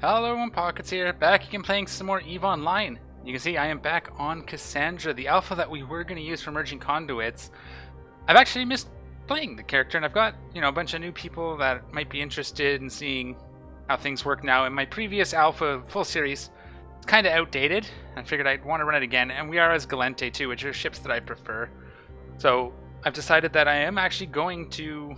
Hello everyone, Pockets here, back again playing some more EVE Online. You can see I am back on Cassandra, the alpha that we were going to use for merging conduits. I've actually missed playing the character, and I've got, a bunch of new people that might be interested in seeing how things work now. In my previous alpha full series, it's kind of outdated. I figured I'd want to run it again, and we are as Galente too, which are ships that I prefer. So I've decided that I am actually going to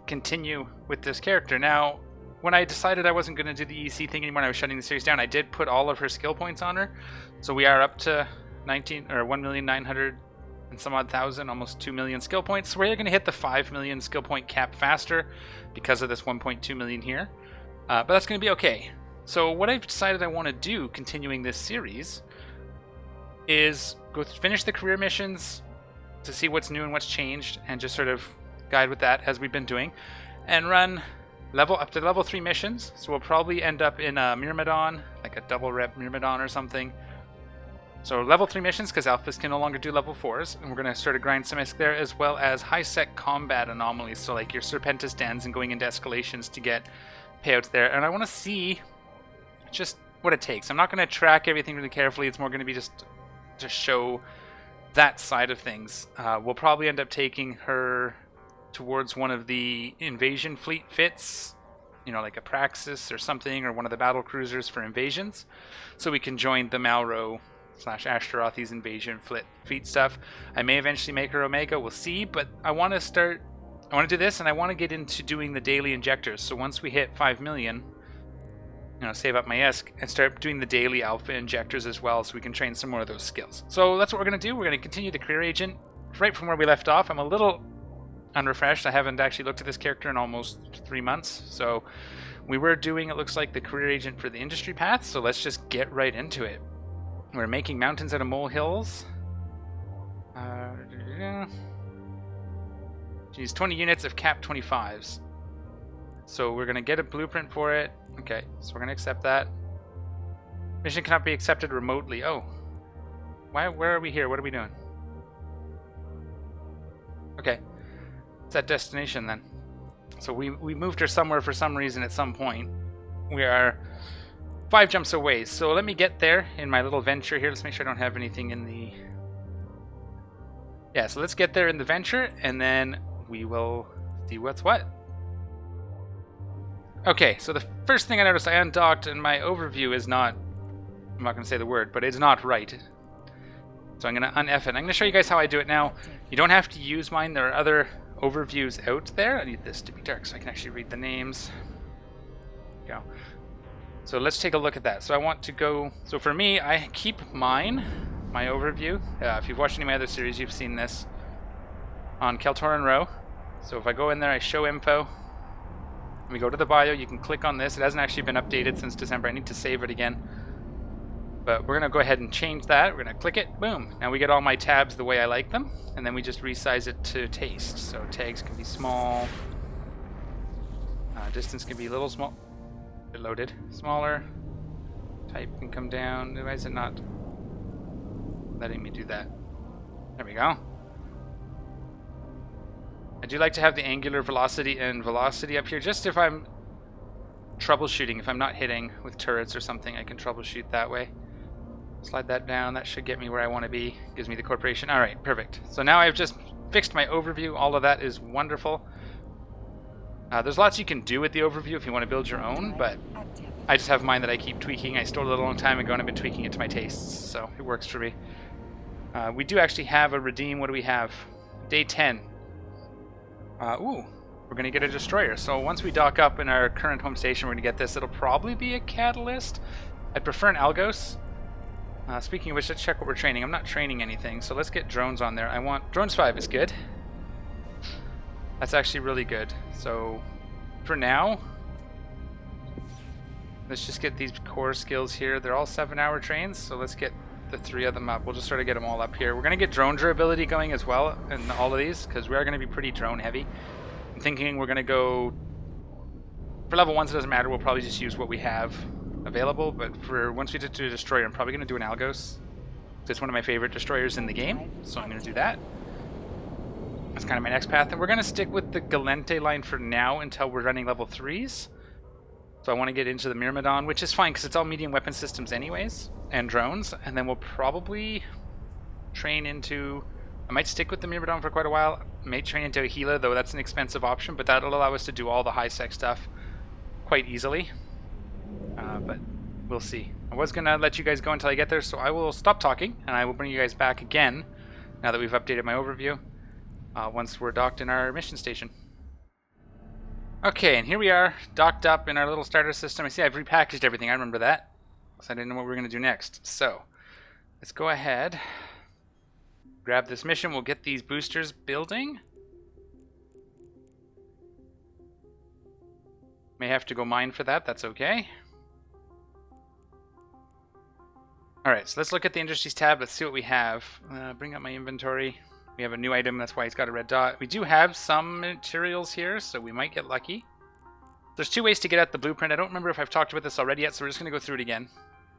continue with this character. Now, when I decided I wasn't going to do the EC thing anymore and I was shutting the series down, I did put all of her skill points on her. So we are up to 1,900,000 and some odd thousand, almost 2 million skill points. So we're going to hit the 5 million skill point cap faster because of this 1.2 million here. But that's going to be okay. So what I've decided I want to do, continuing this series, is go finish the career missions to see what's new and what's changed, and just sort of guide with that as we've been doing, and run up to level 3 missions. So we'll probably end up in a Myrmidon, like a double rep Myrmidon or something. So level 3 missions, because alphas can no longer do level 4s, and we're going to sort of grind some ISK there, as well as high-sec combat anomalies, so like your Serpentis Dens and going into Escalations to get payouts there. And I want to see just what it takes. I'm not going to track everything really carefully. It's more going to be just to show that side of things. We'll probably end up taking her towards one of the invasion fleet fits, like a Praxis or something, or one of the battle cruisers for invasions, so we can join the Malro / Ashtaroth's invasion fleet stuff. I may eventually make her Omega, we'll see, but I want to do this, and I want to get into doing the daily injectors. So once we hit 5 million, save up my ISK and start doing the daily alpha injectors as well, so we can train some more of those skills. So that's what we're going to do. We're going to continue the career agent right from where we left off. I'm a little unrefreshed. I haven't actually looked at this character in almost 3 months. So we were doing, it looks like, the career agent for the industry path. So let's just get right into it. We're making mountains out of molehills. Geez, 20 units of cap 25s. So we're going to get a blueprint for it. Okay, so we're going to accept that. Mission cannot be accepted remotely. Oh. Where are we here? What are we doing? Okay. It's that destination then. So we moved her somewhere for some reason at some point. We are 5 jumps away. So let me get there in my little venture here. Let's make sure I don't have anything in the... Yeah, so let's get there in the venture, and then we will see what's what. Okay, so the first thing I noticed, I undocked, and my overview is not... I'm not going to say the word, but it's not right. So I'm going to un-F it. I'm going to show you guys how I do it now. You don't have to use mine. There are other overviews out there. I need this to be dark so I can actually read the names. There you go. So let's take a look at that. So I want to go... So for me, I keep my overview. If you've watched any of my other series, you've seen this on Keltoran Row. So if I go in there, I show info. We go to the bio, you can click on this. It hasn't actually been updated since December. I need to save it again. But we're going to go ahead and change that. We're going to click it. Boom. Now we get all my tabs the way I like them. And then we just resize it to taste. So tags can be small. Distance can be a little small. Loaded. Smaller. Type can come down. Why is it not letting me do that? There we go. I do like to have the angular velocity and velocity up here, just if I'm troubleshooting. If I'm not hitting with turrets or something, I can troubleshoot that way. Slide that down. That should get me where I want to be. Gives me the corporation. All right, perfect. So now I've just fixed my overview. All of that is wonderful. There's lots you can do with the overview if you want to build your own, but I just have mine that I keep tweaking. I stole it a long time ago, and I've been tweaking it to my tastes, so it works for me. We do actually have a redeem. What do we have? Day 10. Ooh, we're going to get a destroyer. So once we dock up in our current home station, we're going to get this. It'll probably be a catalyst. I'd prefer an Algos. Speaking of which, let's check what we're training. I'm not training anything, so let's get drones on there. Drones 5 is good. That's actually really good. So for now, let's just get these core skills here. They're all 7-hour trains, so let's get the 3 of them up. We'll just sort of get them all up here. We're going to get drone durability going as well in all of these, because we are going to be pretty drone heavy. I'm thinking we're going to go... For level 1s, it doesn't matter. We'll probably just use what we have available, but for once we get to a destroyer, I'm probably going to do an Algos. It's one of my favorite destroyers in the game, so I'm going to do that. That's kind of my next path, and we're going to stick with the Galente line for now until we're running level 3s. So I want to get into the Myrmidon, which is fine because it's all medium weapon systems anyways, and drones. And then we'll probably train into... I might stick with the Myrmidon for quite a while. I may train into a Gila, though that's an expensive option, but that'll allow us to do all the high-sec stuff quite easily. But we'll see. I was going to let you guys go until I get there, so I will stop talking, and I will bring you guys back again, now that we've updated my overview, once we're docked in our mission station. Okay, and here we are, docked up in our little starter system. I see I've repackaged everything, I remember that, because I didn't know what we were going to do next. So, let's go ahead, grab this mission, we'll get these boosters building. May have to go mine for that, that's okay. Alright, so let's look at the Industries tab, let's see what we have. Bring up my inventory. We have a new item, that's why it's got a red dot. We do have some materials here, so we might get lucky. There's two ways to get at the blueprint. I don't remember if I've talked about this already yet, so we're just going to go through it again.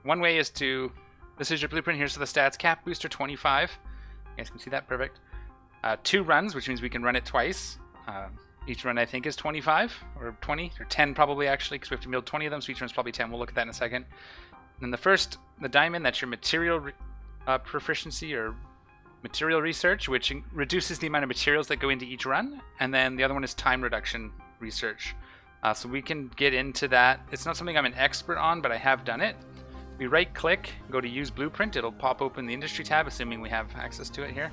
One way is to... This is your blueprint, here's the stats. Cap booster 25. You guys can see that, perfect. 2 runs, which means we can run it twice. Each run I think is 25, or 20, or 10 probably actually, because we have to build 20 of them, so each run's probably 10. We'll look at that in a second. And then the diamond, that's your material proficiency, or material research, which reduces the amount of materials that go into each run. And then the other one is time reduction research. So we can get into that. It's not something I'm an expert on, but I have done it. We right click, go to use blueprint, it'll pop open the industry tab, assuming we have access to it here.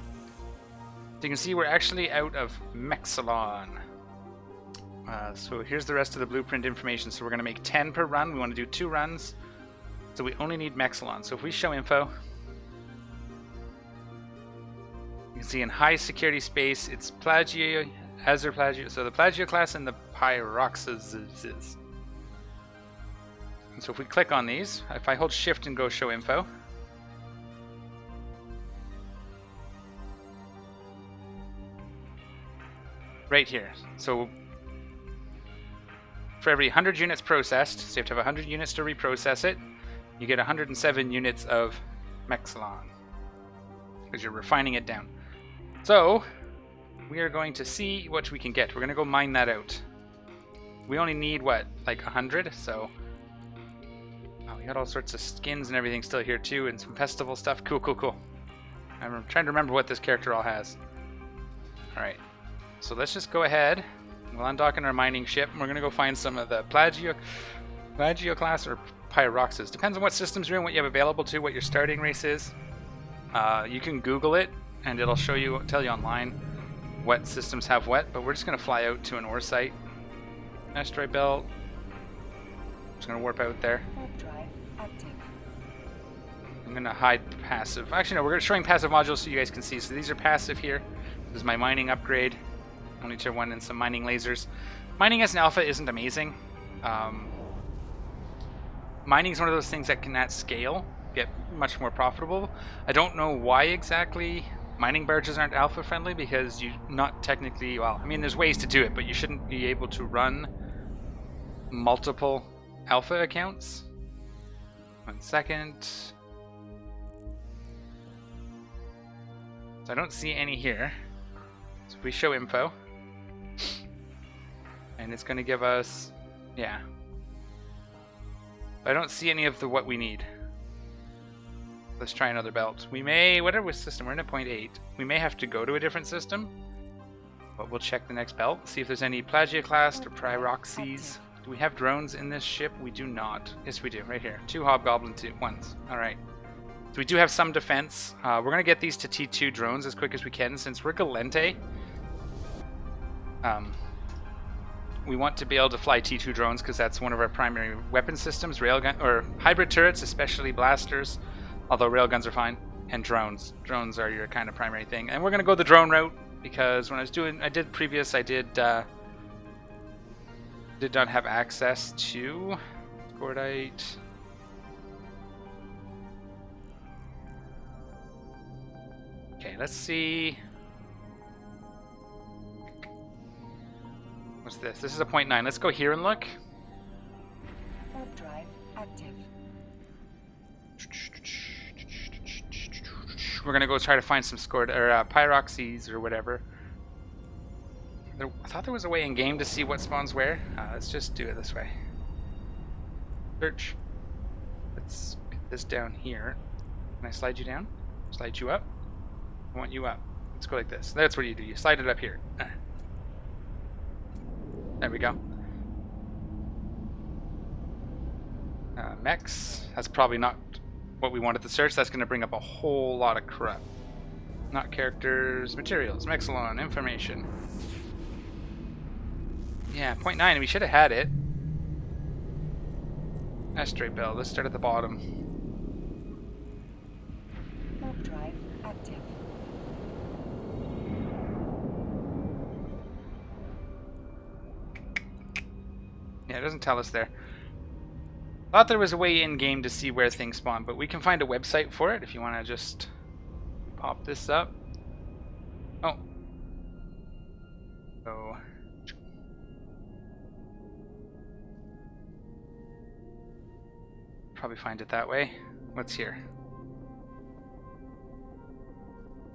So you can see we're actually out of Malevelon. So here's the rest of the blueprint information. So we're going to make 10 per run. We want to do 2 runs. So we only need Malevelon. So if we show info, you can see in high security space, it's Plagio, Azure Plagio. So the Plagio class and the Pyroxes. And so if we click on these, if I hold shift and go show info, right here. So for every 100 units processed, so you have to have 100 units to reprocess it, you get 107 units of Malevelon, because you're refining it down. So we are going to see what we can get. We're going to go mine that out. We only need, what, like 100? So we got all sorts of skins and everything still here too, and some festival stuff. Cool. I'm trying to remember what this character all has. Alright, so let's just go ahead. We'll undock in our mining ship, and we're going to go find some of the Plagio class or Pyroxes. Depends on what systems you're in, what you have available to, what your starting race is. You can Google it, and it'll tell you online what systems have what, but we're just going to fly out to an ore site. Asteroid belt. Just going to warp out there. I'm going to hide passive. Actually, no, we're showing passive modules so you guys can see. So these are passive here. This is my mining upgrade. Only tier 1 and some mining lasers. Mining as an alpha isn't amazing. Mining is one of those things that can, at scale, get much more profitable. I don't know why exactly mining barges aren't alpha friendly, because you not technically, well, I mean, there's ways to do it, but you shouldn't be able to run multiple alpha accounts. 1 second. So I don't see any here. So if we show info, and it's going to give us, yeah. I don't see any of the what we need. Let's try another belt. We may, whatever system, we're in a 0.8. We may have to go to a different system, but we'll check the next belt, see if there's any Plagio class or Pyroxes. Do we have drones in this ship? We do not. Yes, we do, right here. 2 Hobgoblin ones. Alright. So we do have some defense. We're going to get these to T2 drones as quick as we can, since we're Galente. We want to be able to fly T2 drones because that's one of our primary weapon systems, railgun or hybrid turrets, especially blasters, although railguns are fine, and drones. Drones are your kind of primary thing. And we're going to go the drone route because when I did not have access to Gordite. Okay, let's see. What's this? This is a 0.9. Let's go here and look. Warp drive active. We're gonna go try to find some Pyroxes or whatever. I thought there was a way in game to see what spawns where. Let's just do it this way. Search. Let's get this down here. Can I slide you down? Slide you up? I want you up. Let's go like this. That's what you do. You slide it up here. There we go. Mechs. That's probably not what we wanted to search. That's going to bring up a whole lot of crap. Not characters, materials, Malevelon, information. Yeah, 0.9. We should have had it. Asteroid belt. Let's start at the bottom. Warp drive active. Yeah, it doesn't tell us there. Thought there was a way in game to see where things spawn, but we can find a website for it if you want to just pop this up. Oh. So. Probably find it that way. What's here?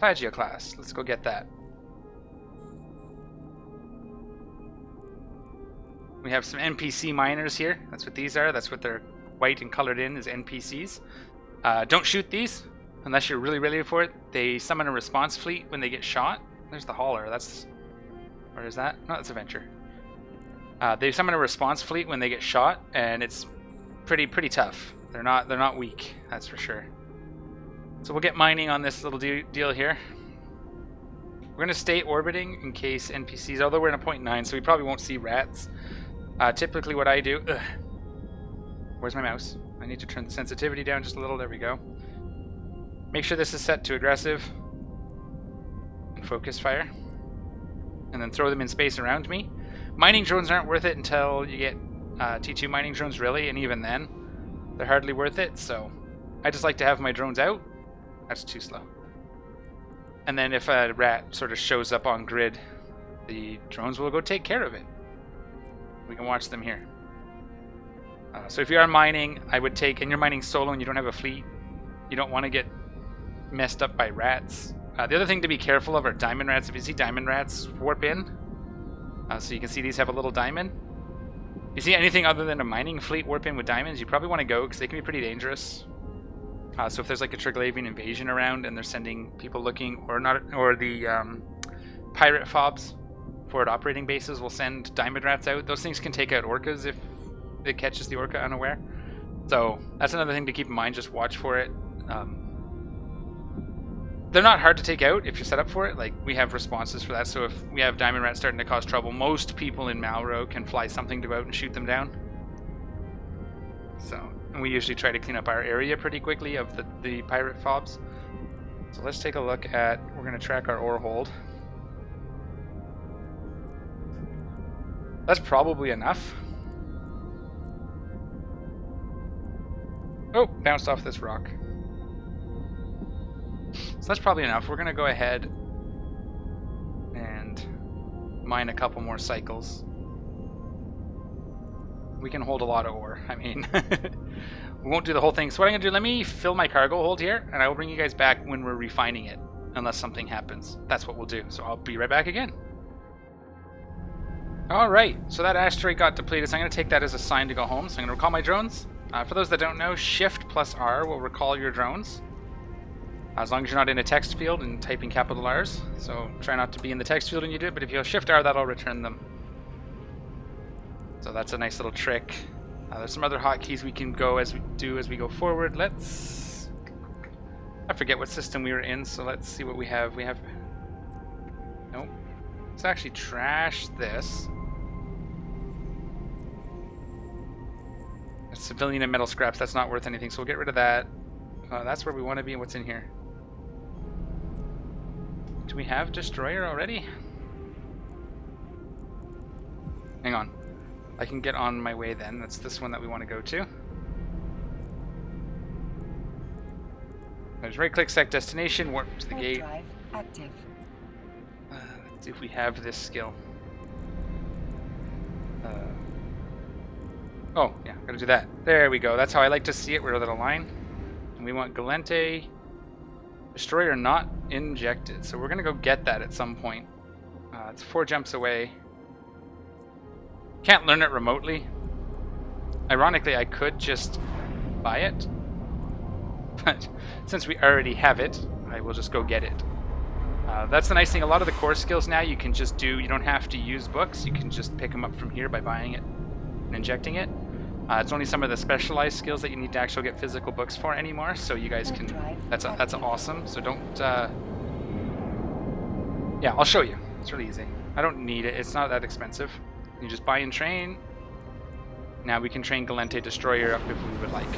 Plagio class. Let's go get that. We have some NPC miners here. That's what these are. That's what they're white and colored in, is NPCs. Don't shoot these unless you're really ready for it. They summon a response fleet when they get shot. There's the hauler. That's... Where is that? No, that's a venture. They summon a response fleet when they get shot, and it's pretty tough. They're not weak, that's for sure. So we'll get mining on this little deal here. We're gonna stay orbiting in case NPCs, although we're in a 0.9, so we probably won't see rats. Typically what I do... Where's my mouse? I need to turn the sensitivity down just a little. There we go. Make sure this is set to aggressive. And focus fire. And then throw them in space around me. Mining drones aren't worth it until you get T2 mining drones, really, and even then, they're hardly worth it, so I just like to have my drones out. That's too slow. And then if a rat sort of shows up on grid, the drones will go take care of it. We can watch them here. So if you are mining, I would take, and you're mining solo and you don't have a fleet, you don't want to get messed up by rats. The other thing to be careful of are diamond rats. If you see diamond rats, warp in. So you can see these have a little diamond. If you see anything other than a mining fleet warp in with diamonds, you probably want to go because they can be pretty dangerous. So if there's like a Triglavian invasion around and they're sending people looking, or not, or the pirate fobs, forward operating bases will send diamond rats out. Those things can take out orcas if it catches the orca unaware. So that's another thing to keep in mind. Just watch for it. They're not hard to take out if you're set up for it. Like, we have responses for that. So if we have diamond rats starting to cause trouble, most people in Malro can fly something to go out and shoot them down. So, and we usually try to clean up our area pretty quickly of the pirate fobs. So let's take a look at, we're going to track our ore hold. That's probably enough. Oh, bounced off this rock. So that's probably enough. We're going to go ahead and mine a couple more cycles. We can hold a lot of ore. I mean, we won't do the whole thing. So what I'm going to do, let me fill my cargo hold here, and I will bring you guys back when we're refining it, unless something happens. That's what we'll do. So I'll be right back again. Alright, so that asteroid got depleted, so I'm going to take that as a sign to go home. So I'm going to recall my drones. For those that don't know, Shift plus R will recall your drones. As long as you're not in a text field and typing capital R's. So try not to be in the text field when you do it, but if you Shift R, that'll return them. So that's a nice little trick. There's some other hotkeys we can go as we go forward. Let's... I forget what system we were in, so let's see what we have. We have... Nope. Let's actually trash this. It's civilian and metal scraps. That's not worth anything, so we'll get rid of that. That's where we want to be. What's in here? Do we have Destroyer already? Hang on. I can get on my way then. That's this one that we want to go to. There's right click, select destination, warp to the gate. Drive active. Let's see if we have this skill. Oh, yeah, gotta do that. There we go. That's how I like to see it. We're a little line. And we want Galente Destroyer not injected. So we're gonna go get that at some point. It's 4 jumps away. Can't learn it remotely. Ironically, I could just buy it, but since we already have it, I will just go get it. That's the nice thing. A lot of the core skills now you can just do. You don't have to use books. You can just pick them up from here by buying it and injecting it. It's only some of the specialized skills that you need to actually get physical books for anymore. So you guys can. That's awesome. So don't. Yeah, I'll show you. It's really easy. I don't need it. It's not that expensive. You just buy and train. Now we can train Galente Destroyer up if we would like.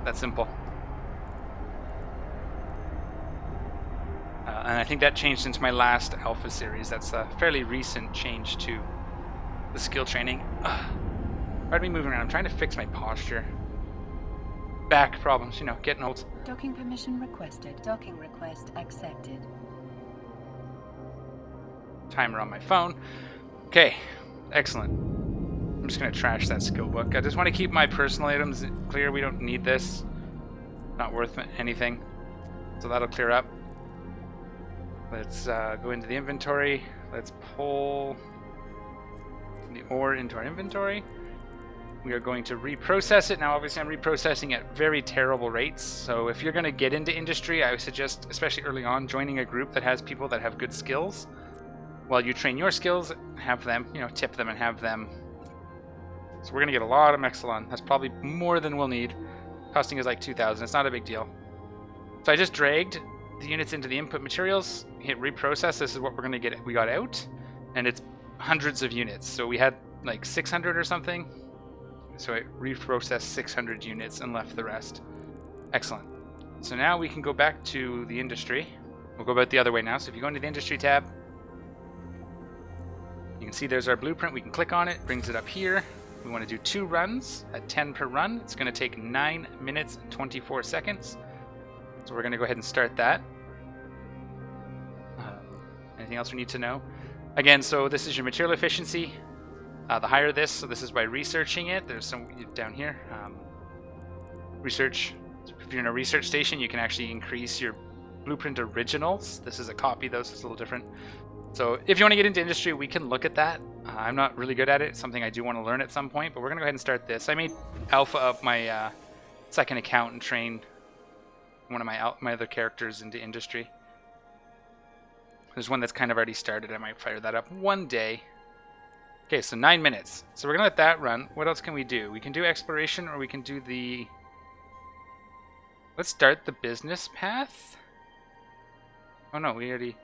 That's simple. And I think that changed since my last alpha series. That's a fairly recent change to the skill training. Pardon me moving around. I'm trying to fix my posture. Back problems, you know, getting old. Docking permission requested. Docking request accepted. Timer on my phone. Okay, excellent. I'm just going to trash that skill book. I just want to keep my personal items clear. We don't need this. Not worth anything. So that'll clear up. Let's go into the inventory. Let's pull the ore into our inventory. We are going to reprocess it. Now, obviously, I'm reprocessing at very terrible rates. So if you're going to get into industry, I would suggest, especially early on, joining a group that has people that have good skills. While you train your skills, have them, you know, tip them and have them. So we're going to get a lot of Malevelon. That's probably more than we'll need. Costing us like 2,000. It's not a big deal. So I just dragged the units into the input materials, hit reprocess. This is what we're going to get. We got out, and it's hundreds of units. So we had like 600 or something. So I reprocessed 600 units and left the rest. Excellent. So now we can go back to the industry. We'll go about the other way now. So if you go into the industry tab, you can see there's our blueprint. We can click on it, brings it up here. We want to do 2 runs at 10 per run. It's going to take 9 minutes and 24 seconds. So we're going to go ahead and start that. Anything else we need to know? Again, so this is your material efficiency. The higher this, so this is by researching it. There's some down here. Research. If you're in a research station, you can actually increase your blueprint originals. This is a copy, though, so it's a little different. So if you want to get into industry, we can look at that. I'm not really good at it. It's something I do want to learn at some point, but we're going to go ahead and start this. I made alpha up my second account and train one of my other characters into industry. There's one that's kind of already started. I might fire that up one day. Okay, so 9 minutes. So we're going to let that run. What else can we do? We can do exploration, or we can do the... Let's start the business path. Oh no, we already...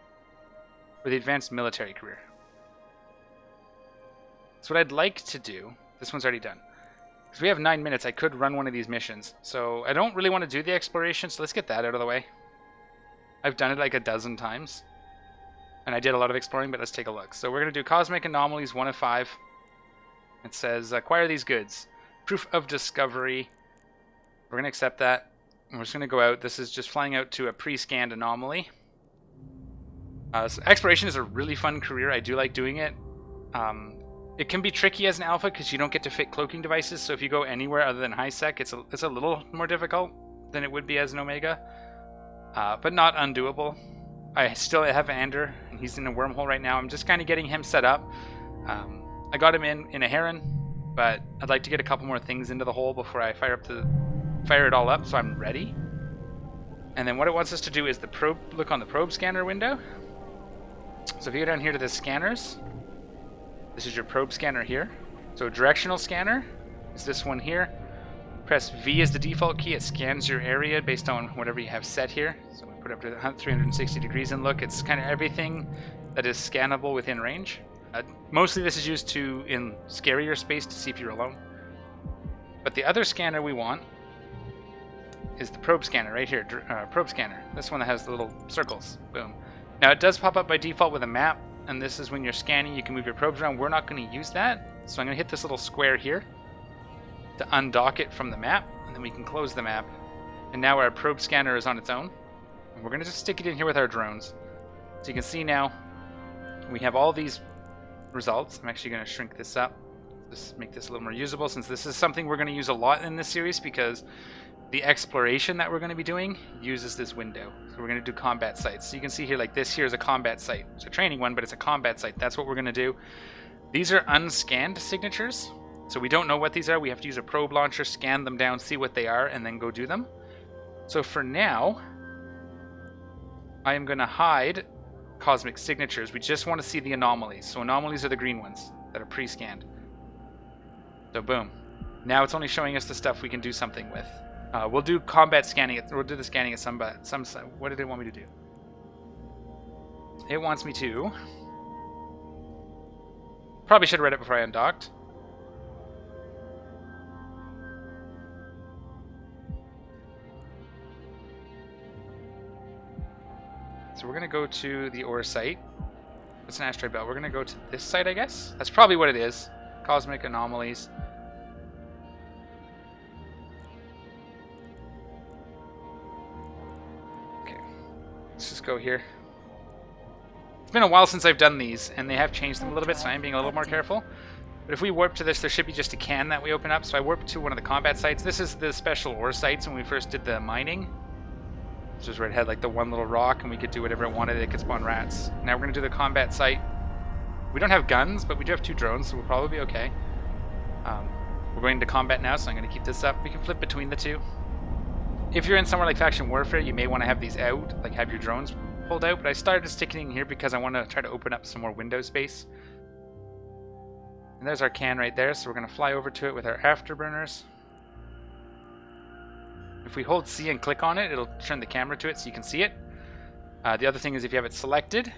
Or the advanced military career. So what I'd like to do... This one's already done. Because we have 9 minutes, I could run one of these missions. So I don't really want to do the exploration, so let's get that out of the way. I've done it like a dozen times. And I did a lot of exploring, but let's take a look. So we're going to do Cosmic Anomalies 1 of 5. It says, acquire these goods. Proof of discovery. We're going to accept that. And we're just going to go out. This is just flying out to a pre-scanned anomaly. So exploration is a really fun career. I do like doing it. It can be tricky as an alpha because you don't get to fit cloaking devices. So if you go anywhere other than high sec, it's a little more difficult than it would be as an Omega. But not undoable. I still have Ander, and he's in a wormhole right now. I'm just kind of getting him set up. I got him in a Heron, but I'd like to get a couple more things into the hole before I fire it all up, so I'm ready. And then what it wants us to do is look on the probe scanner window. So if you go down here to the scanners, this is your probe scanner here. So directional scanner is this one here. Press V as the default key. It scans your area based on whatever you have set here. So we put up to 360 degrees and look. It's kind of everything that is scannable within range. Mostly this is used in scarier space to see if you're alone. But the other scanner we want is the probe scanner right here. Probe scanner. This one that has the little circles. Boom. Now it does pop up by default with a map, and this is when you're scanning. You can move your probes around. We're not going to use that, so I'm going to hit this little square here to undock it from the map, and then we can close the map. And now our probe scanner is on its own. And we're going to just stick it in here with our drones. So you can see now we have all these results. I'm actually going to shrink this up, just make this a little more usable, since this is something we're going to use a lot in this series because the exploration that we're going to be doing uses this window. So we're going to do combat sites. So you can see here, like this here is a combat site. It's a training one, but it's a combat site. That's what we're going to do. These are unscanned signatures. So we don't know what these are. We have to use a probe launcher, scan them down, see what they are, and then go do them. So for now, I am going to hide cosmic signatures. We just want to see the anomalies. So anomalies are the green ones that are pre-scanned. So boom. Now it's only showing us the stuff we can do something with. We'll do combat scanning. We'll do the scanning at some. What did it want me to do? It wants me to. Probably should have read it before I undocked. So we're going to go to the ore site. It's an asteroid belt. We're going to go to this site, I guess. That's probably what it is. Cosmic anomalies. Okay. Let's just go here. It's been a while since I've done these, and they have changed them a little bit, so I'm being a little more careful. But if we warp to this, there should be just a can that we open up. So I warped to one of the combat sites. This is the special ore sites when we first did the mining. This was where it had like the one little rock and we could do whatever it wanted. It could spawn rats. Now we're going to do the combat site. We don't have guns, but we do have 2 drones, so we'll probably be okay. We're going to combat now, so I'm going to keep this up. We can flip between the 2. If you're in somewhere like Faction Warfare, you may want to have these out, like have your drones pulled out, but I started sticking in here because I want to try to open up some more window space. And there's our can right there, so we're going to fly over to it with our afterburners. If we hold C and click on it, it'll turn the camera to it so you can see it. The other thing is if you have it selected,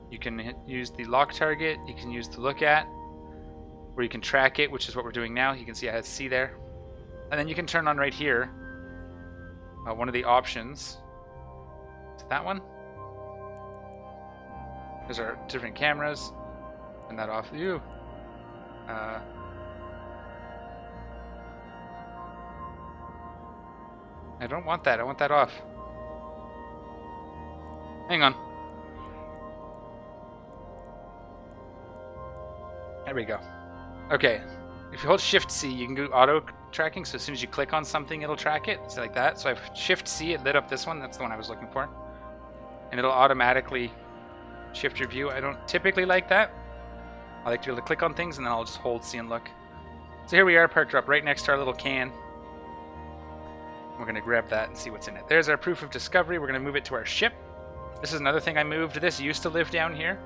you can use the lock target, you can use the look at, or you can track it, which is what we're doing now. You can see it has C there. And then you can turn on right here one of the options. Is that one? There's our different cameras. Turn that off. Ew. I don't want that. I want that off. Hang on. There we go. Okay. If you hold Shift C, you can do auto tracking. So as soon as you click on something, it'll track it. So like that. So I've Shift C. It lit up this one. That's the one I was looking for. And it'll automatically shift your view. I don't typically like that. I like to be able to click on things and then I'll just hold C and look. So here we are, parked up right next to our little can. We're going to grab that and see what's in it. There's our proof of discovery. We're going to move it to our ship. This is another thing I moved. This used to live down here,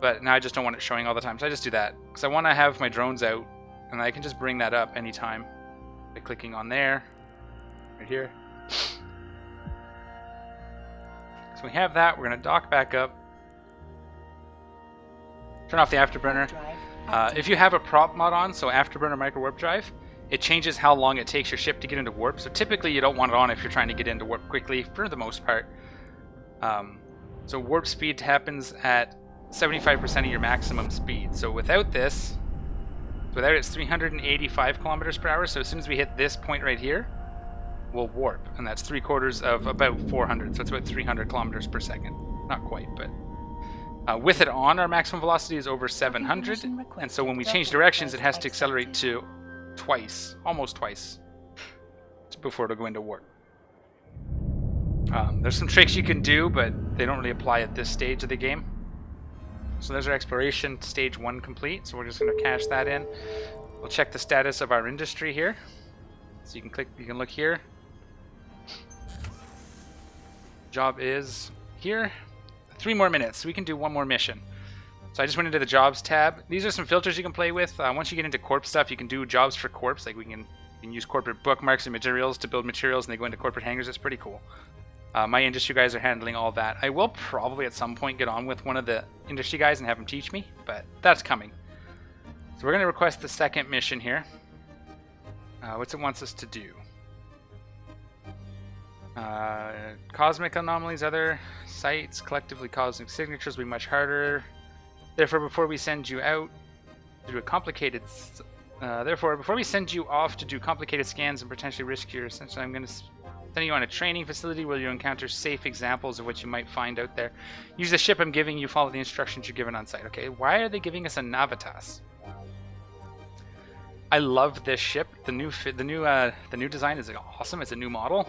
but now I just don't want it showing all the time. So I just do that because I want to have my drones out and I can just bring that up anytime by clicking on there, right here. So we have that. We're going to dock back up. Turn off the afterburner. If you have a prop mod on, so afterburner micro warp drive, it changes how long it takes your ship to get into warp. So typically you don't want it on if you're trying to get into warp quickly, for the most part. So warp speed happens at 75% of your maximum speed. So without this, without it, it's 385 kilometers per hour. So as soon as we hit this point right here, we'll warp. And that's 3/4 of about 400. So it's about 300 kilometers per second. Not quite, but... with it on, our maximum velocity is over 700. And so when we change directions, it has to accelerate to twice, almost twice, before it'll go into warp. There's some tricks you can do, but they don't really apply at this stage of the game. So there's our exploration stage 1 complete. So we're just going to cache that in. We'll check the status of our industry here. So you can look here. Job is here. 3 more minutes, so we can do 1 more mission. So I just went into the jobs tab. These are some filters you can play with. Once you get into corp stuff, you can do jobs for corps. Like we can use corporate bookmarks and materials to build materials, and they go into corporate hangars. It's pretty cool. My industry guys are handling all that. I will probably at some point get on with one of the industry guys and have him teach me, but that's coming. So we're going to request the second mission here. What's it wants us to do? Cosmic anomalies, other sites, collectively cosmic signatures will be much harder. Therefore, before we send you out to do a complicated... therefore, before we send you off to do complicated scans and potentially risk your... Essentially, I'm going to send you on a training facility where you encounter safe examples of what you might find out there. Use the ship I'm giving you, follow the instructions you're given on site. Okay, why are they giving us a Navitas? I love this ship. The new design is awesome. It's a new model.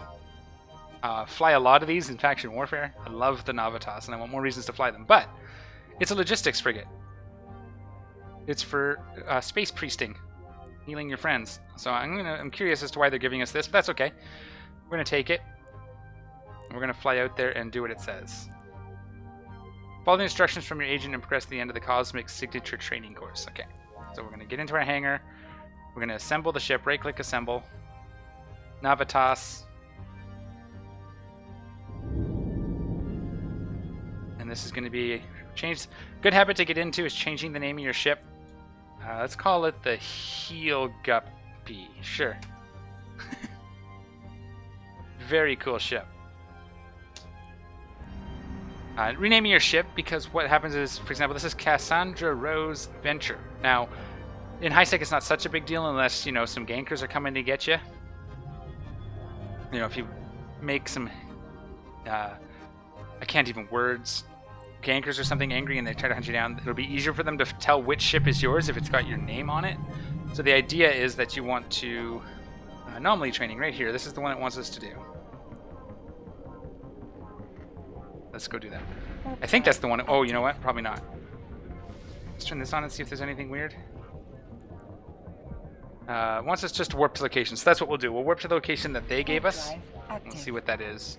Fly a lot of these in Faction Warfare. I love the Navitas, and I want more reasons to fly them. But it's a logistics frigate. It's for space priesting, healing your friends. So I'm curious as to why they're giving us this, but that's okay. We're gonna take it. We're gonna fly out there and do what it says. Follow the instructions from your agent and progress to the end of the Cosmic Signature Training Course. Okay, so we're gonna get into our hangar. We're gonna assemble the ship. Right-click assemble. Navitas. And this is gonna be changed. Good habit to get into is changing the name of your ship. Let's call it the Heel Guppy. Sure. Very cool ship. Renaming your ship, because what happens is, for example, this is Cassandra Rose Venture. Now, in high sec, it's not such a big deal unless, you know, some gankers are coming to get you. You know, if you make some, I can't even words, gankers or something angry and they try to hunt you down, it'll be easier for them to tell which ship is yours if it's got your name on it. So the idea is that you want to, anomaly training right here, this is the one it wants us to do. Let's go do that. I think that's the one. Oh, you know what? Probably not. Let's turn this on and see if there's anything weird. Wants us just to warp to location. So that's what we'll do. We'll warp to the location that they gave us. Let's see what that is.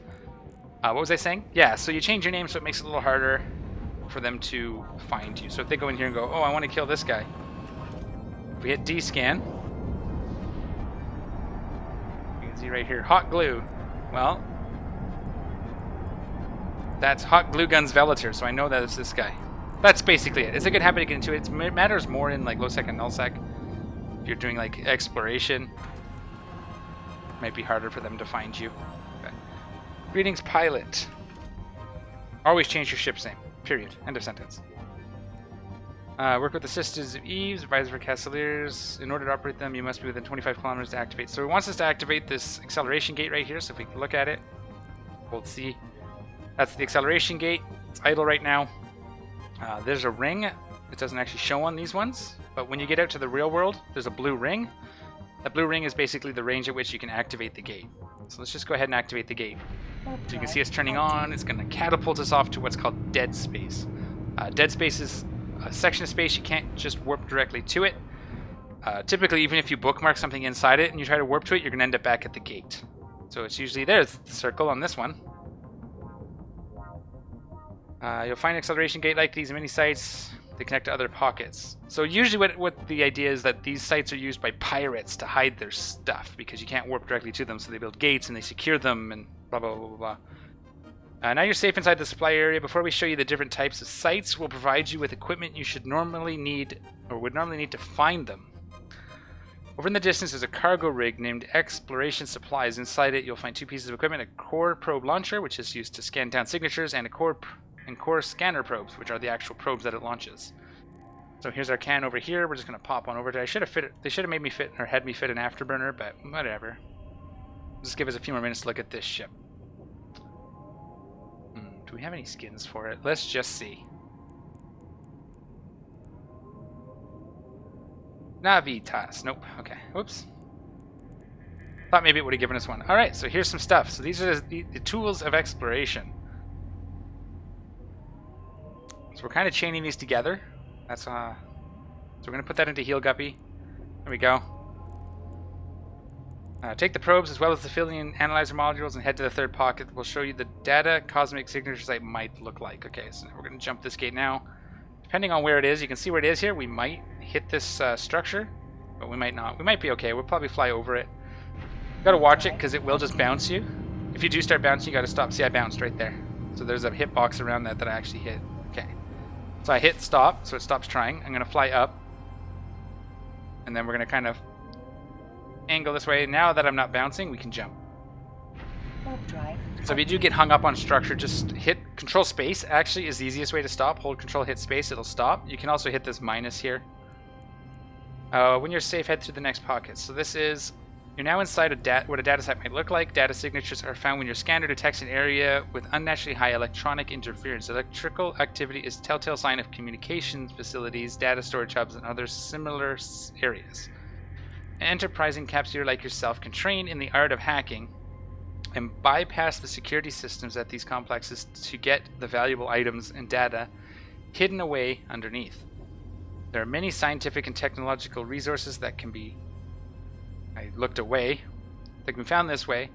What was I saying? Yeah, so you change your name so it makes it a little harder for them to find you. So if they go in here and go, oh, I want to kill this guy. If we hit D-scan, you can see right here, hot glue. Well, that's Hot Glue Gun's Velator, so I know that it's this guy. That's basically it. It's a good habit to get into it. It matters more in like low sec and null sec. If you're doing like exploration, it might be harder for them to find you. Okay. Greetings, pilot. Always change your ship's name. Period. End of sentence. Work with the Sisters of Eve, advisor for Castaliers. In order to operate them, you must be within 25 kilometers to activate. So it wants us to activate this acceleration gate right here. So if we can look at it, hold C. That's the acceleration gate. It's idle right now. There's a ring. It doesn't actually show on these ones, but when you get out to the real world, there's a blue ring. That blue ring is basically the range at which you can activate the gate. So let's just go ahead and activate the gate. So you can see us turning on. It's going to catapult us off to what's called dead space. Dead space is a section of space you can't just warp directly to it. Typically, even if you bookmark something inside it and you try to warp to it, you're going to end up back at the gate. So it's usually there's the circle on this one. You'll find an acceleration gate like these in many sites. They connect to other pockets. So usually what the idea is that these sites are used by pirates to hide their stuff because you can't warp directly to them, so they build gates and they secure them and blah, blah, blah, blah, blah. Now you're safe inside the supply area. Before we show you the different types of sites, we'll provide you with equipment you should normally need or would normally need to find them. Over in the distance is a cargo rig named Exploration Supplies. Inside it you'll find two pieces of equipment, a core probe launcher, which is used to scan down signatures, and a core scanner probes, which are the actual probes that it launches. So here's our can over here. We're just going to pop on over to it. They should have made me fit, or had me fit an afterburner, but whatever. Just give us a few more minutes to look at this ship. Do we have any skins for it? Let's just see. Navitas. Nope. Okay. Whoops. Thought maybe it would have given us one. Alright, so here's some stuff. So these are the tools of exploration. So we're kind of chaining these together. That's so we're gonna put that into Heel Guppy. There we go. Take the probes as well as the filling analyzer modules and head to the third pocket. We'll show you the data cosmic signature site might look like. Okay, so we're gonna jump this gate now. Depending on where it is, you can see where it is here. We might hit this structure, but we might not. We might be okay. We'll probably fly over it. Gotta watch it because it will just bounce you. If you do start bouncing, you gotta stop. See, I bounced right there. So there's a hitbox around that I actually hit. Okay. So I hit stop, so it stops trying. I'm going to fly up. And then we're going to kind of angle this way. Now that I'm not bouncing, we can jump. So if you do get hung up on structure, just hit control space. Actually is the easiest way to stop. Hold control, hit space, it'll stop. You can also hit this minus here. When you're safe, head through the next pocket. So this is... You're now inside what a data set might look like. Data signatures are found when your scanner detects an area with unnaturally high electronic interference. Electrical activity is a telltale sign of communications facilities, data storage hubs, and other similar areas. An enterprising capsuleer like yourself can train in the art of hacking and bypass the security systems at these complexes to get the valuable items and data hidden away underneath. There are many scientific and technological resources that can be... I looked away. That can be found this way,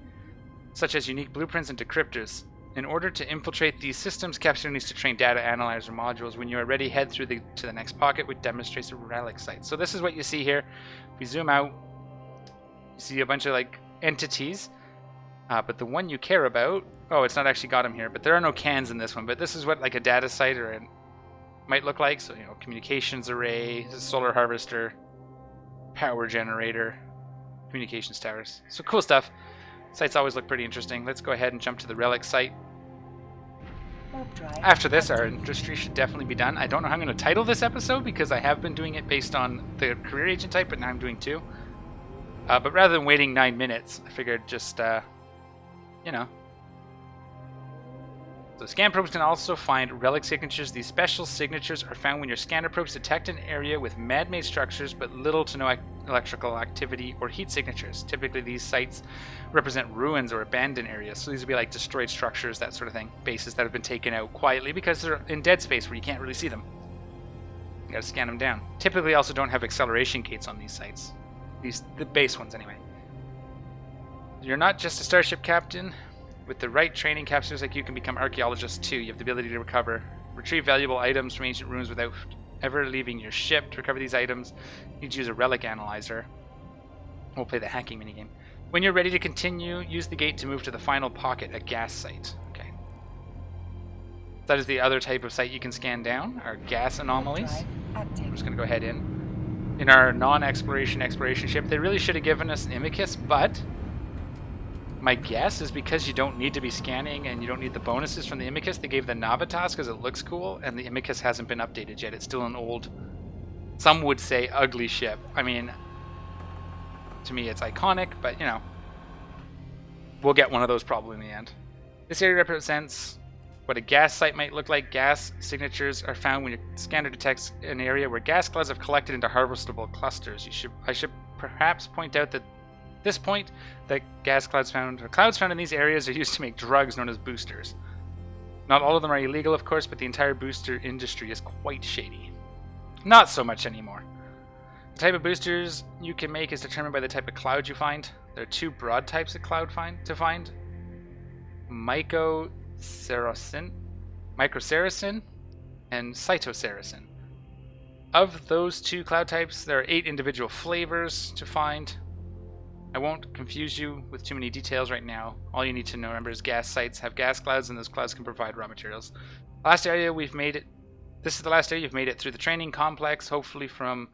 such as unique blueprints and decryptors. In order to infiltrate these systems, Cassandra needs to train data analyzer modules. When you are ready, head through to the next pocket, which demonstrates a relic site. So this is what you see here. If we zoom out, you see a bunch of like entities. But the one you care about... Oh, it's not actually got them here, but there are no cans in this one. But this is what like a data site or an might look like. So, you know, communications array, solar harvester, power generator, communications towers. So cool stuff. Sites always look pretty interesting. Let's go ahead and jump to the relic site. After this, our industry should definitely be done. I don't know how I'm going to title this episode because I have been doing it based on the career agent type, but now I'm doing 2. But rather than waiting 9 minutes, I figured just, you know. So scan probes can also find relic signatures. These special signatures are found when your scanner probes detect an area with man-made structures but little to no electrical activity or heat signatures. Typically these sites represent ruins or abandoned areas. So these would be like destroyed structures, that sort of thing. Bases that have been taken out quietly because they're in dead space where you can't really see them. You gotta scan them down. Typically also don't have acceleration gates on these sites. The base ones anyway. You're not just a starship captain. With the right training, capsules like you can become archaeologists too. You have the ability to recover, retrieve valuable items from ancient ruins without ever leaving your ship. To recover these items, you need to use a relic analyzer. We'll play the hacking minigame. When you're ready to continue, use the gate to move to the final pocket, a gas site. Okay. That is the other type of site you can scan down, our gas anomalies. I'm just going to go ahead in our non-exploration ship. They really should have given us an Imicus, but my guess is because you don't need to be scanning and you don't need the bonuses from the Imicus, they gave the Navitas because it looks cool, and the Imicus hasn't been updated yet. It's still an old, some would say ugly ship. I mean, to me it's iconic, but you know, we'll get one of those probably in the end. This area represents what a gas site might look like. Gas signatures are found when your scanner detects an area where gas clouds have collected into harvestable clusters. I should perhaps point out that this point, that clouds found in these areas are used to make drugs known as boosters. Not all of them are illegal, of course, but the entire booster industry is quite shady. Not so much anymore. The type of boosters you can make is determined by the type of cloud you find. There are 2 broad types of cloud to find. Microceracin and Cytoceracin. Of those 2 cloud types, there are 8 individual flavors to find. I won't confuse you with too many details right now. All you need to know, remember, is gas sites have gas clouds, and those clouds can provide raw materials. Last area we've made it. This is the last area you've made it through the training complex. Hopefully from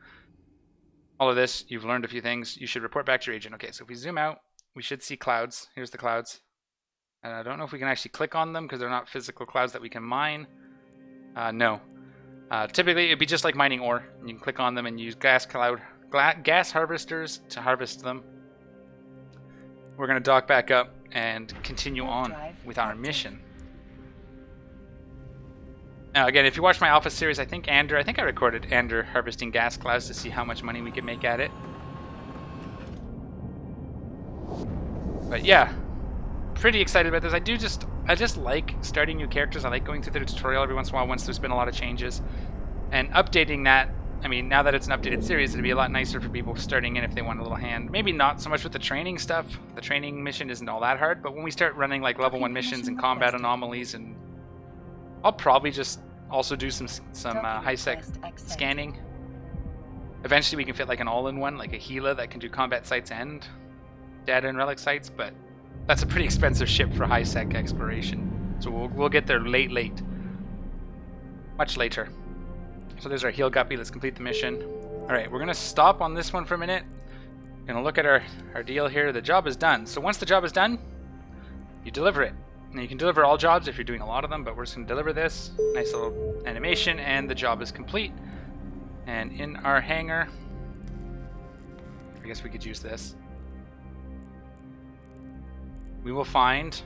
all of this, you've learned a few things. You should report back to your agent. Okay, so if we zoom out, we should see clouds. Here's the clouds. And I don't know if we can actually click on them because they're not physical clouds that we can mine. No. Typically, it'd be just like mining ore. You can click on them and use gas harvesters to harvest them. We're going to dock back up and continue on with our mission. Now again, if you watch my Alpha series, I think I recorded Ander harvesting gas clouds to see how much money we could make at it. But yeah, pretty excited about this. I just like starting new characters. I like going through the tutorial every once in a while once there's been a lot of changes. And updating that, I mean, now that it's an updated series, it'd be a lot nicer for people starting in if they want a little hand. Maybe not so much with the training stuff. The training mission isn't all that hard, but when we start running like level 1 missions and combat anomalies, and I'll probably just also do some high-sec scanning. Eventually we can fit like an all-in-one, like a Gila that can do combat sites and data and relic sites, but that's a pretty expensive ship for high-sec exploration. So we'll get there late. Much later. So there's our heal guppy. Let's complete the mission. Alright, we're going to stop on this one for a minute. Going to look at our deal here. The job is done. So once the job is done, you deliver it. Now you can deliver all jobs if you're doing a lot of them, but we're just going to deliver this. Nice little animation, and the job is complete. And in our hangar, I guess we could use this. We will find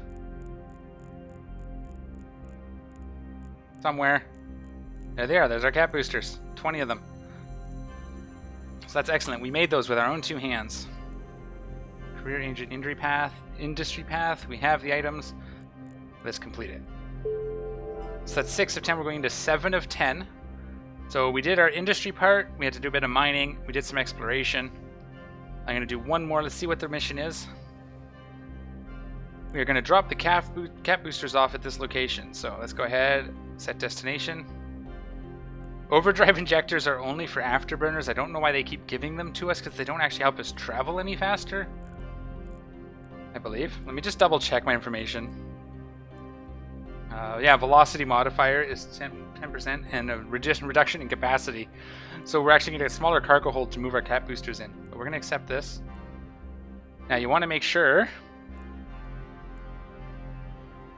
somewhere. There they are. There's our cat boosters. 20 of them. So that's excellent. We made those with our own 2 hands. Career agent industry path. We have the items. Let's complete it. So that's 6 of 10. We're going into 7 of 10. So we did our industry part. We had to do a bit of mining. We did some exploration. I'm going to do one more. Let's see what their mission is. We are going to drop the cap boosters off at this location. So let's go ahead, set destination. Overdrive injectors are only for afterburners. I don't know why they keep giving them to us, because they don't actually help us travel any faster, I believe. Let me just double check my information. Yeah, velocity modifier is 10% and a reduction in capacity. So we're actually going to get a smaller cargo hold to move our cap boosters in. But we're going to accept this. Now you want to make sure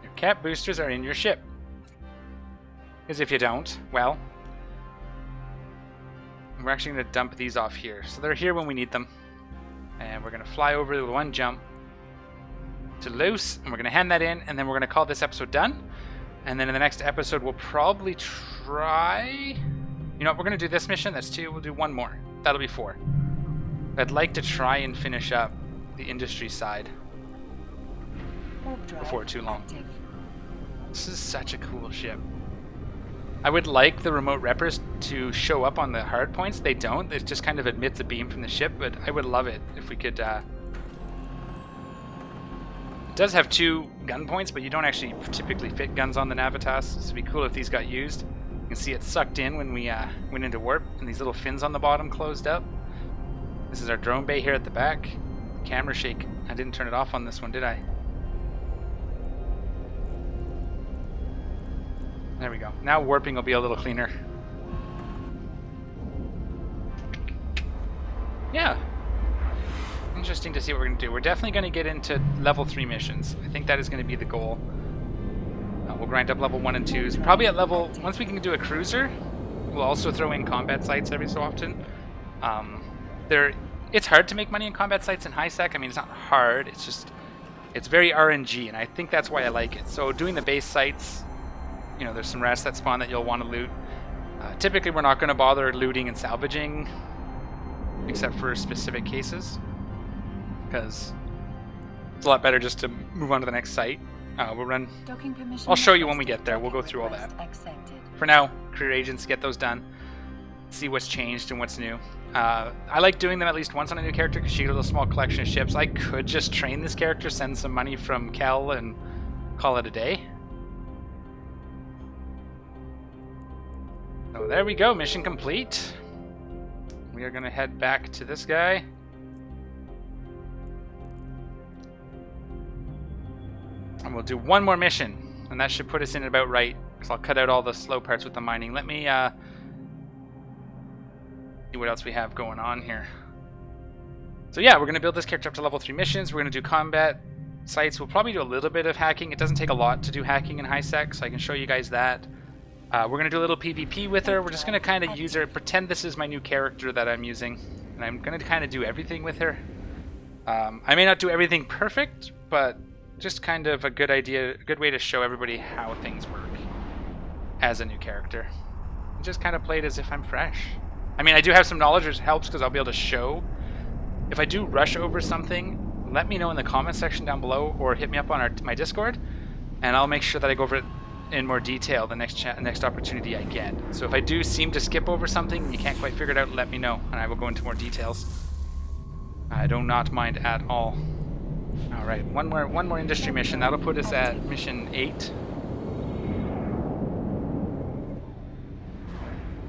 your cap boosters are in your ship. Because if you don't, well, we're actually going to dump these off here. So they're here when we need them. And we're going to fly over with one jump to loose. And we're going to hand that in. And then we're going to call this episode done. And then in the next episode, we'll probably try... You know what? We're going to do this mission. That's 2. We'll do one more. That'll be 4. I'd like to try and finish up the industry side before too long. This is such a cool ship. I would like the remote reppers to show up on the hard points. They don't. It just kind of emits a beam from the ship, but I would love it if we could... It does have 2 gun points, but you don't actually typically fit guns on the Navitas. This would be cool if these got used. You can see it sucked in when we went into warp, and these little fins on the bottom closed up. This is our drone bay here at the back. Camera shake. I didn't turn it off on this one, did I? There we go. Now warping will be a little cleaner. Yeah. Interesting to see what we're going to do. We're definitely going to get into level 3 missions. I think that is going to be the goal. We'll grind up level 1 and 2s. Probably at level... Once we can do a cruiser, we'll also throw in combat sites every so often. It's hard to make money in combat sites in high sec. I mean, it's not hard. It's just... It's very RNG, and I think that's why I like it. So doing the base sites... You know, there's some rats that spawn that you'll want to loot. Typically, we're not going to bother looting and salvaging, except for specific cases, because it's a lot better just to move on to the next site. We'll run. I'll show you when we get there. We'll go through all that. For now, career agents, get those done. See what's changed and what's new. I like doing them at least once on a new character because you get a little small collection of ships. I could just train this character, send some money from Kel, and call it a day. So there we go, mission complete. We are going to head back to this guy. And we'll do one more mission, and that should put us in about right, because I'll cut out all the slow parts with the mining. Let me see what else we have going on here. So yeah, we're going to build this character up to level 3 missions. We're going to do combat sites. We'll probably do a little bit of hacking. It doesn't take a lot to do hacking in high sec, so I can show you guys that. We're going to do a little PvP with her. We're just going to kind of use her, pretend this is my new character that I'm using. And I'm going to kind of do everything with her. I may not do everything perfect, but just kind of a good idea, a good way to show everybody how things work as a new character. Just kind of play it as if I'm fresh. I mean, I do have some knowledge, which helps because I'll be able to show. If I do rush over something, let me know in the comment section down below, or hit me up on my Discord, and I'll make sure that I go over it in more detail the next opportunity I get. So if I do seem to skip over something and you can't quite figure it out, let me know and I will go into more details. I do not mind at all. Alright, one more industry mission. That'll put us at mission 8.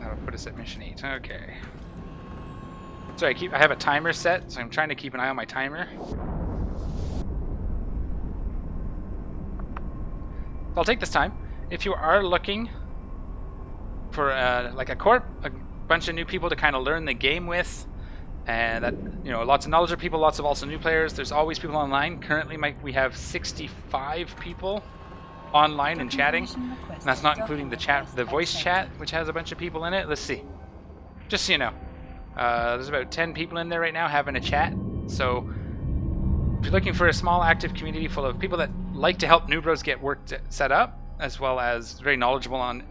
That'll put us at mission 8. Okay. So I have a timer set, so I'm trying to keep an eye on my timer. I'll take this time. If you are looking for like a bunch of new people to kind of learn the game with, and that, you know, lots of knowledgeable people, lots of also new players. There's always people online. Currently, we have 65 people online and chatting, and that's not including the voice chat, which has a bunch of people in it. Let's see. Just so you know, there's about 10 people in there right now having a chat. So if you're looking for a small active community full of people that like to help new bros get work set up, as well as very knowledgeable on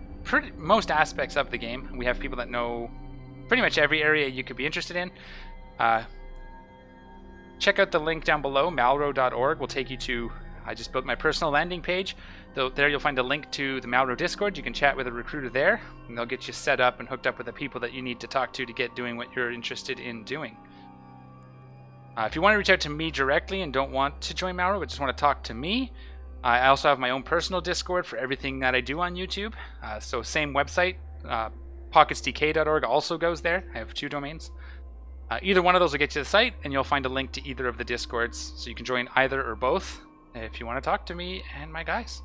most aspects of the game. We have people that know pretty much every area you could be interested in. Check out the link down below, malro.org. Will take you to I just built my personal landing page. There you'll find a link to the Malro Discord. You can chat with a recruiter there, and they'll get you set up and hooked up with the people that you need to talk to get doing what you're interested in doing. If you want to reach out to me directly and don't want to join Malro, but just want to talk to me, I also have my own personal Discord for everything that I do on YouTube. So same website, pocketsdk.org also goes there. I have 2 domains. Either one of those will get you to the site, and you'll find a link to either of the Discords, so you can join either or both if you want to talk to me and my guys.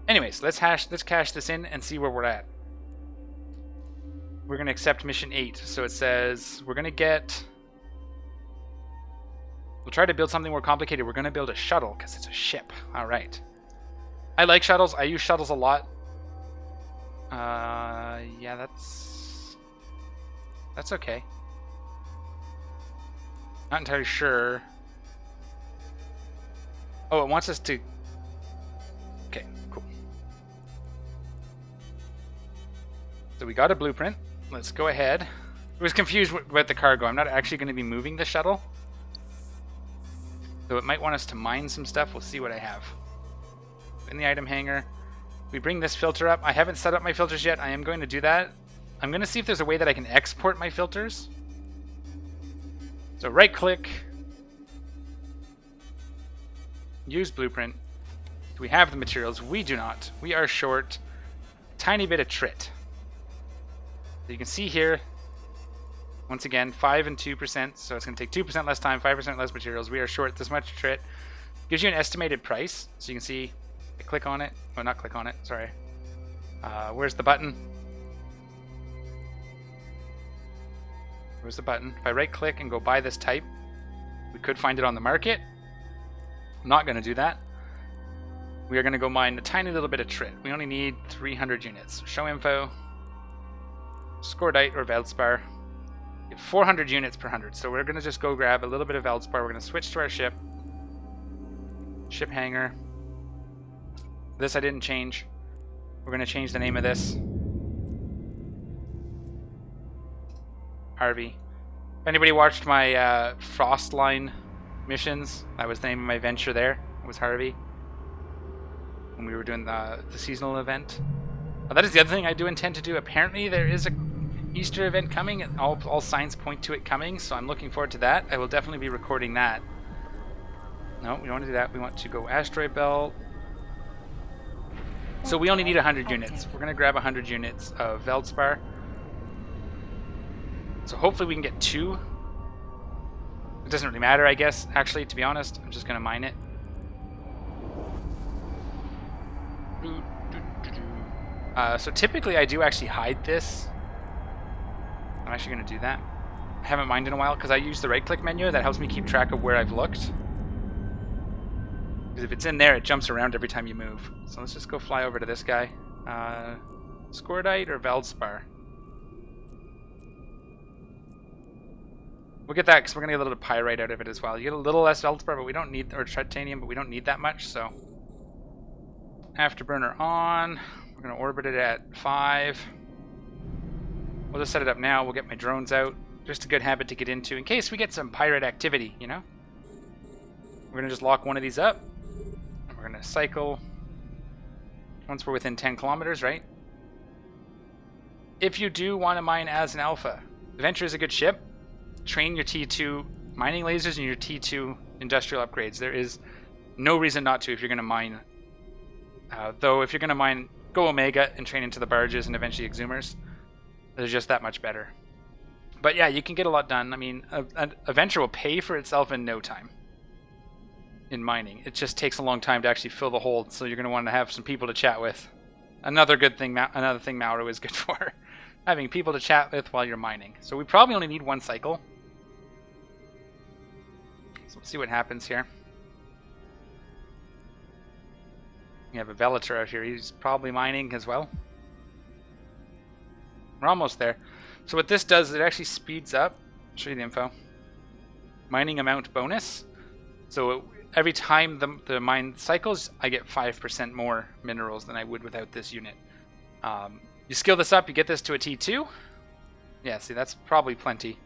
Anyways, let's cash this in and see where we're at. We're going to accept mission 8. So it says we're going to get... We'll try to build something more complicated. We're going to build a shuttle because it's a ship. All right. I like shuttles. I use shuttles a lot. Yeah, that's okay. Not entirely sure. Oh, it wants us to... Okay, cool. So we got a blueprint. Let's go ahead. I was confused about the cargo. I'm not actually going to be moving the shuttle. So it might want us to mine some stuff. We'll see what I have. In the item hanger. We bring this filter up. I haven't set up my filters yet. I am going to do that. I'm going to see if there's a way that I can export my filters. So right click. Use blueprint. Do we have the materials? We do not. We are short a tiny bit of trit. So you can see here, once again, 5 and 2%. So it's going to take 2% less time, 5% less materials. We are short this much trit. Gives you an estimated price. So you can see, I click on it. Oh, not click on it. Sorry. Where's the button? Where's the button? If I right click and go buy this type, we could find it on the market. I'm not going to do that. We are going to go mine a tiny little bit of trit. We only need 300 units. Show info. Scordite or Veldspar. 400 units per 100. So we're going to just go grab a little bit of Veldspar. We're going to switch to our ship. Ship hangar. This I didn't change. We're going to change the name of this. Harvey. If anybody watched my Frostline missions, that was the name of my venture there. It was Harvey. When we were doing the seasonal event. That is the other thing I do intend to do. Apparently there is a Easter event coming. All signs point to it coming, so I'm looking forward to that. I will definitely be recording that. No, we don't want to do that. We want to go Asteroid Belt. So we only need 100 units. We're going to grab 100 units of Veldspar. So hopefully we can get 2. It doesn't really matter, I guess, actually, to be honest. I'm just going to mine it. So typically I do actually hide this. I'm actually going to do that. I haven't mined in a while because I use the right-click menu. That helps me keep track of where I've looked. Because if it's in there, it jumps around every time you move. So let's just go fly over to this guy. Scordite or Veldspar? We'll get that because we're going to get a little pyrite out of it as well. You get a little less Veldspar, but we don't need, or titanium, but we don't need that much, so. Afterburner on. We're going to orbit it at 5. We'll just set it up now. We'll get my drones out. Just a good habit to get into in case we get some pirate activity, you know? We're going to just lock one of these up. And we're going to cycle once we're within 10 kilometers, right? If you do want to mine as an alpha, the Venture is a good ship. Train your T2 mining lasers and your T2 industrial upgrades. There is no reason not to if you're going to mine. Though if you're going to mine, go Omega and train into the barges and eventually Exhumers. They're just that much better. But yeah, you can get a lot done. I mean, a Venture will pay for itself in no time in mining. It just takes a long time to actually fill the hold, so you're going to want to have some people to chat with. Another thing Mauro is good for. Having people to chat with while you're mining. So we probably only need 1 cycle. So let's see what happens here. We have a Velator out here. He's probably mining as well. We're almost there. So what this does is it actually speeds up. I'll show you the info. Mining amount bonus. So every time the mine cycles, I get 5% more minerals than I would without this unit. You skill this up, you get this to a T2. Yeah, see, that's probably plenty.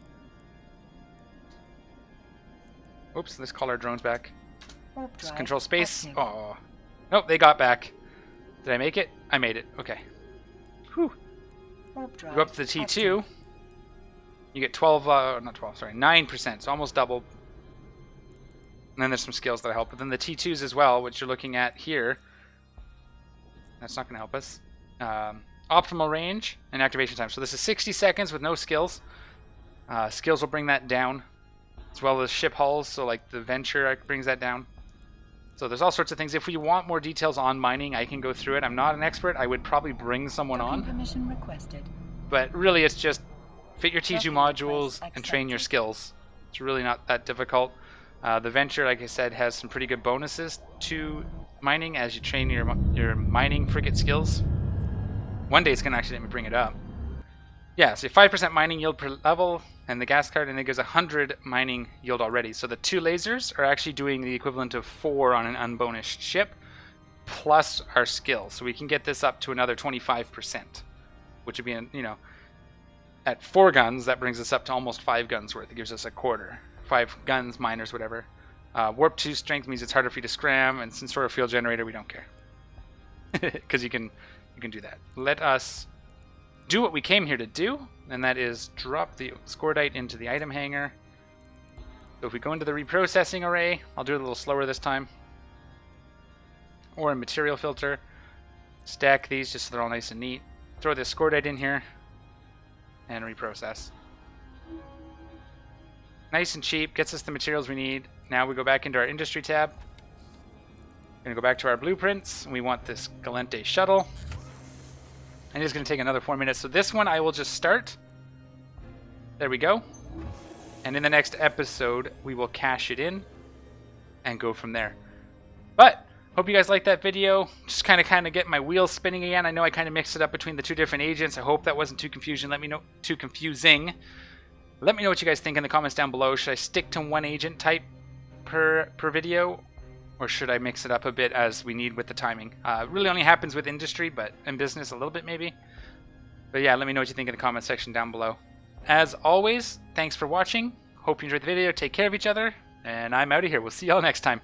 Oops, let's call our drones back. Warp Just drive control space. active. Oh. Nope, they got back. Did I make it? I made it. Okay. Whew. Warp drive Go up to the T2. active. You get 12, not 12, sorry, 9%, so almost double. And then there's some skills that help. But then the T2s as well, which you're looking at here. That's not going to help us. Optimal range and activation time. So this is 60 seconds with no skills. Skills will bring that down, as well as ship hulls. So like the Venture brings that down. So there's all sorts of things. If we want more details on mining, I can go through it. I'm not an expert. I would probably bring someone Docking on. Permission requested. But really it's just fit your T2 Docking modules request and train your accepted. skills. It's really not that difficult. The Venture, like I said, has some pretty good bonuses to mining as you train your mining frigate skills. One day it's going to actually let me bring it up. Yeah, so 5% mining yield per level, and the gas card, and it gives 100 mining yield already. So the 2 lasers are actually doing the equivalent of 4 on an unbonused ship, plus our skills. So we can get this up to another 25%, which would be, at 4 guns, that brings us up to almost 5 guns worth. It gives us a quarter. 5 guns, miners, whatever. Warp 2 strength means it's harder for you to scram, and since we're a field generator, we don't care. Because you can do that. Let us do what we came here to do, and that is drop the Scordite into the item hanger. So if we go into the reprocessing array, I'll do it a little slower this time. Or in material filter, stack these just so they're all nice and neat. Throw this Scordite in here, and reprocess. Nice and cheap, gets us the materials we need. Now we go back into our industry tab. We're going to go back to our blueprints. We want this Galente shuttle. And it's going to take another 4 minutes. So this one I will just start. There we go. And in the next episode, we will cash it in and go from there. But hope you guys liked that video. Just kind of get my wheels spinning again. I know I kind of mixed it up between the 2 different agents. I hope that wasn't too confusing. Let me know what you guys think in the comments down below. Should I stick to 1 agent type per video, or should I mix it up a bit as we need with the timing? It really only happens with industry, but in business a little bit maybe. But yeah, let me know what you think in the comment section down below. As always, thanks for watching. Hope you enjoyed the video. Take care of each other, and I'm out of here. We'll see y'all next time.